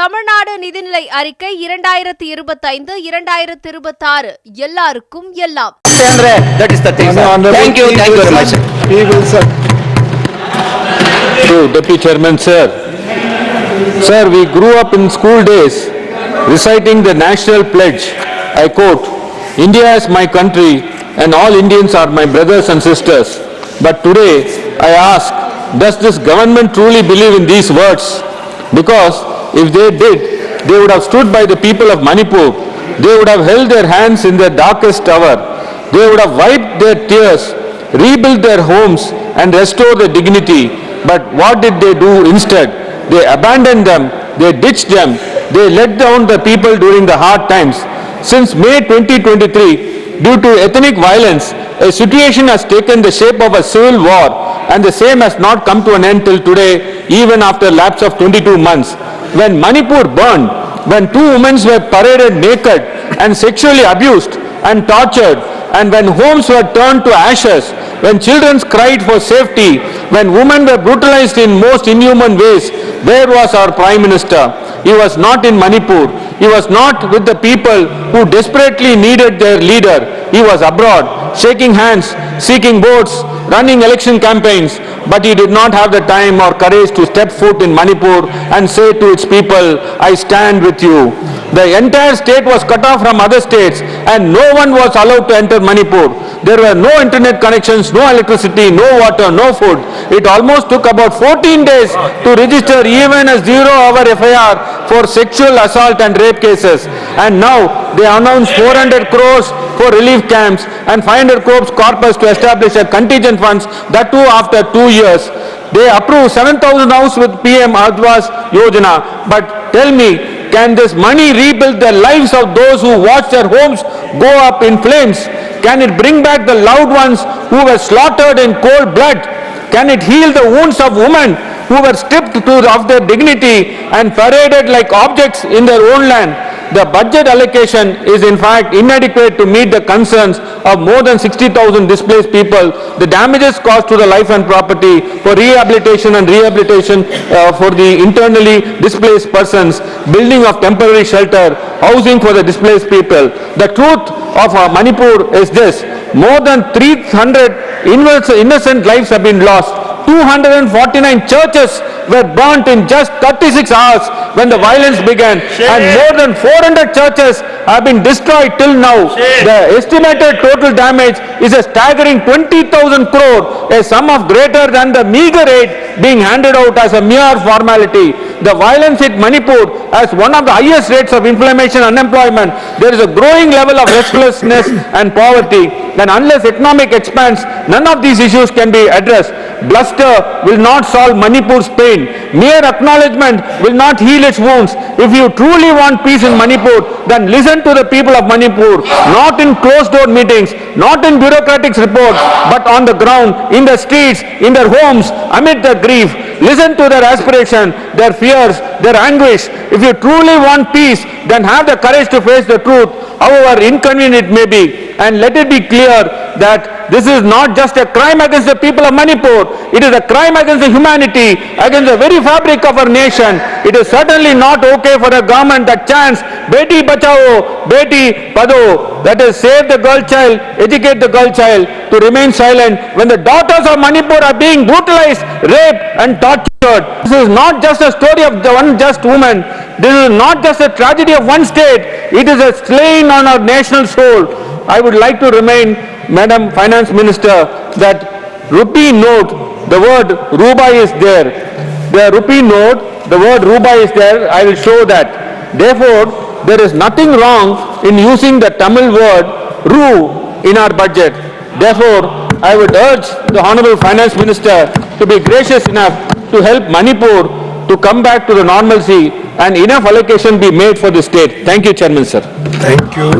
தமிழ்நாடு நிதிநிலை அறிக்கை 2025-2026 எல்லாருக்கும் எல்லாம். That is the thing, sir. Thank you very much. To Deputy Chairman, sir. Sir, we grew up in school days reciting the national pledge. I quote, "India is my country and all Indians are my brothers and sisters." But today, I ask, does this government truly believe in these words? Because if they did, they would have stood by the people of Manipur. They would have held their hands in their darkest hour. They would have wiped their tears, rebuilt their homes and restored their dignity. But what did they do instead? They abandoned them, they ditched them, they let down the people during the hard times. Since May 2023, due to ethnic violence, a situation has taken the shape of a civil war, and the same has not come to an end till today, even after a lapse of 22 months. When Manipur burned, when 2 women were paraded naked and sexually abused and tortured, and when homes were turned to ashes, when children cried for safety, when women were brutalized in most inhuman ways, where was our Prime Minister? He was not in Manipur. He was not with the people who desperately needed their leader. He was abroad, shaking hands, seeking votes, running election campaigns, but he did not have the time or courage to step foot in Manipur and say to its people, "I stand with you." The entire state was cut off from other states and no one was allowed to enter Manipur. There were no internet connections, no electricity, no water, no food. It almost took about 14 days to register even a 0-hour FIR for sexual assault and rape cases. And now they announced 400 crores for relief camps and 500 crores corpus to establish a contingent funds, that too after 2 years. They approved 7,000 houses with PM Adwas Yojana. But tell me, can this money rebuild the lives of those who watched their homes go up in flames? Can it bring back the loved ones who were slaughtered in cold blood? Can it heal the wounds of women who were stripped of their dignity and paraded like objects in their own land? The budget allocation is in fact inadequate to meet the concerns of more than 60,000 displaced people, the damages caused to the life and property, for rehabilitation for the internally displaced persons, building of temporary shelter, housing for the displaced people. The truth of Manipur is this: more than 300 innocent lives have been lost. 249 churches were burnt in just 36 hours when the violence began, and more than 400 churches have been destroyed till now. The estimated total damage is a staggering 20,000 crore, a sum of greater than the meager aid being handed out as a mere formality. The violence hit Manipur has one of the highest rates of inflammation and unemployment. There is a growing level of restlessness and poverty, and unless economic expands, none of these issues can be addressed. Bluster will not solve Manipur's pain. Mere acknowledgement will not heal its wounds. If you truly want peace in Manipur, then listen to the people of Manipur, not in closed-door meetings, not in bureaucratic reports, but on the ground, in the streets, in their homes, amid their grief. Listen to their aspiration, their fears, their anguish. If you truly want peace, then have the courage to face the truth, however inconvenient it may be. And let it be clear that this is not just a crime against the people of Manipur. It is a crime against the humanity, against the very fabric of our nation. It is certainly not okay for a government that chants Beti Bachao, Beti Padho, that is save the girl child, educate the girl child, to remain silent when the daughters of Manipur are being brutalized, raped and tortured. This is not just a story of the one just woman. This is not just a tragedy of one state. It is a stain on our national soul. I would like to remind Madam Finance Minister that rupee note, the word rubai is there. The rupee note, the word rubai is there. I will show that. Therefore, there is nothing wrong in using the Tamil word ru in our budget. Therefore, I would urge the Honorable Finance Minister to be gracious enough to help Manipur to come back to the normalcy and enough allocation be made for the state. Thank you, Chairman, sir. Thank you.